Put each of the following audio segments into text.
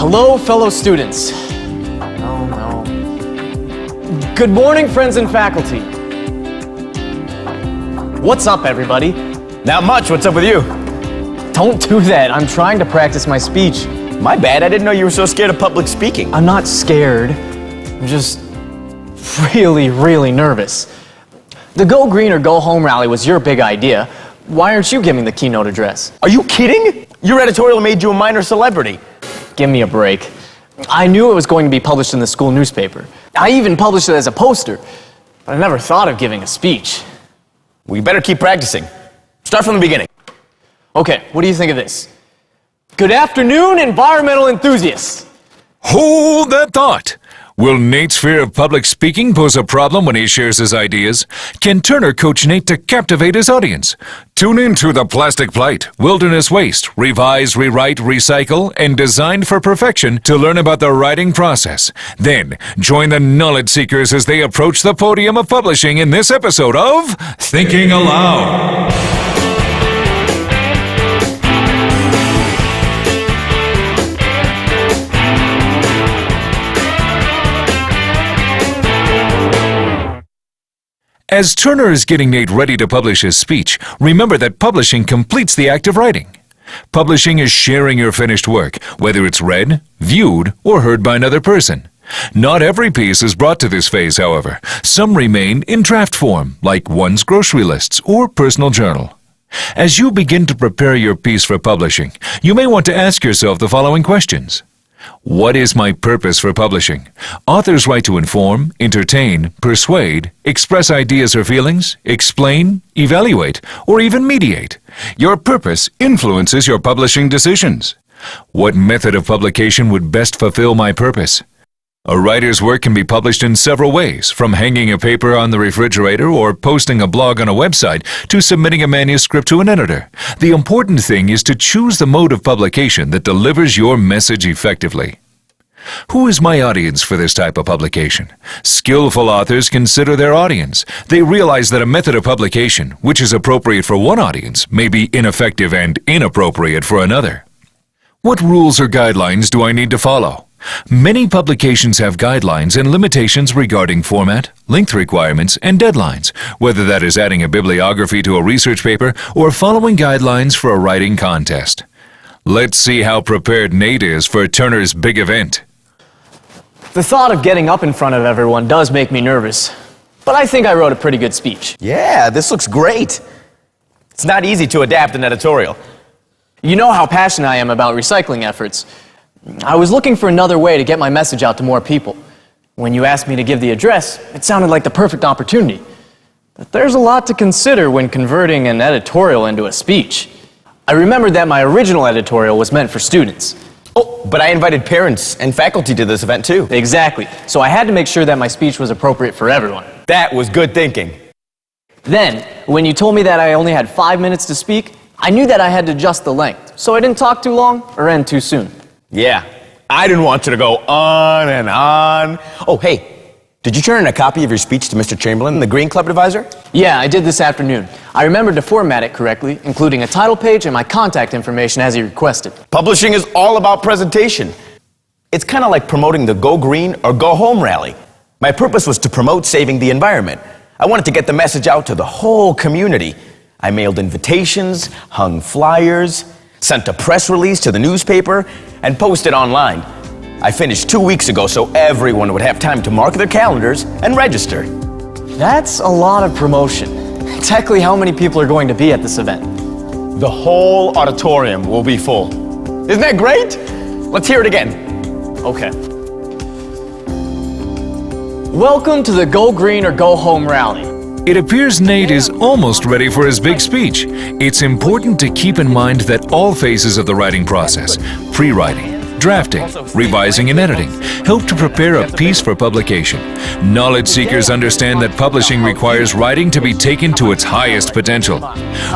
Hello, fellow students. No. Good morning, friends and faculty. What's up, everybody? Not much. What's up with you? Don't do that. I'm trying to practice my speech. My bad. I didn't know you were so scared of public speaking. I'm not scared. I'm just really nervous. The Go Green or Go Home rally was your big idea. Why aren't you giving the keynote address? Are you kidding? Your editorial made you a minor celebrity. Give me a break. I knew it was going to be published in the school newspaper. I even published it as a poster, but I never thought of giving a speech. We better keep practicing. Start from the beginning. Okay, what do you think of this? Good afternoon, environmental enthusiasts. Hold that thought. Will Nate's fear of public speaking pose a problem when he shares his ideas? Can Turner coach Nate to captivate his audience? Tune in to The Plastic Plight, Wilderness Waste, Revise, Rewrite, Recycle, and Designed for Perfection to learn about the writing process. Then, join the knowledge seekers as they approach the podium of publishing in this episode of Thinking Aloud. As Turner is getting Nate ready to publish his speech, remember that publishing completes the act of writing. Publishing is sharing your finished work, whether it's read, viewed, or heard by another person. Not every piece is brought to this phase, however. Some remain in draft form, like one's grocery lists or personal journal. As you begin to prepare your piece for publishing, you may want to ask yourself the following questions. What is my purpose for publishing? Authors write to inform, entertain, persuade, express ideas or feelings, explain, evaluate, or even mediate. Your purpose influences your publishing decisions. What method of publication would best fulfill my purpose? A writer's work can be published in several ways, from hanging a paper on the refrigerator or posting a blog on a website to submitting a manuscript to an editor. The important thing is to choose the mode of publication that delivers your message effectively. Who is my audience for this type of publication? Skillful authors consider their audience. They realize that a method of publication, which is appropriate for one audience, may be ineffective and inappropriate for another. What rules or guidelines do I need to follow? Many publications have guidelines and limitations regarding format, length requirements, and deadlines, whether that is adding a bibliography to a research paper or following guidelines for a writing contest. Let's see how prepared Nate is for Turner's big event. The thought of getting up in front of everyone does make me nervous, but I think I wrote a pretty good speech. Yeah, this looks great. It's not easy to adapt an editorial. You know how passionate I am about recycling efforts. I was looking for another way to get my message out to more people. When you asked me to give the address, it sounded like the perfect opportunity. But there's a lot to consider when converting an editorial into a speech. I remembered that my original editorial was meant for students. Oh, but I invited parents and faculty to this event too. Exactly. So I had to make sure that my speech was appropriate for everyone. That was good thinking. Then, when you told me that I only had 5 minutes to speak, I knew that I had to adjust the length, so I didn't talk too long or end too soon. Yeah, I didn't want you to go on and on. Oh, hey, did you turn in a copy of your speech to Mr. Chamberlain, the Green Club advisor? Yeah, I did this afternoon. I remembered to format it correctly, including a title page and my contact information as he requested. Publishing is all about presentation. It's kind of like promoting the Go Green or Go Home rally. My purpose was to promote saving the environment. I wanted to get the message out to the whole community. I mailed invitations, hung flyers, sent a press release to the newspaper, and posted online. I finished 2 weeks ago so everyone would have time to mark their calendars and register. That's a lot of promotion. Exactly how many people are going to be at this event? The whole auditorium will be full. Isn't that great? Let's hear it again. Okay. Welcome to the Go Green or Go Home rally. It appears Nate is almost ready for his big speech. It's important to keep in mind that all phases of the writing process, pre-writing, drafting, revising, and editing, help to prepare a piece for publication. Knowledge seekers understand that publishing requires writing to be taken to its highest potential.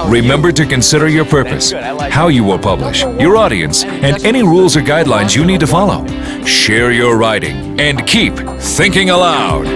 Remember to consider your purpose, how you will publish, your audience, and any rules or guidelines you need to follow. Share your writing and keep thinking aloud.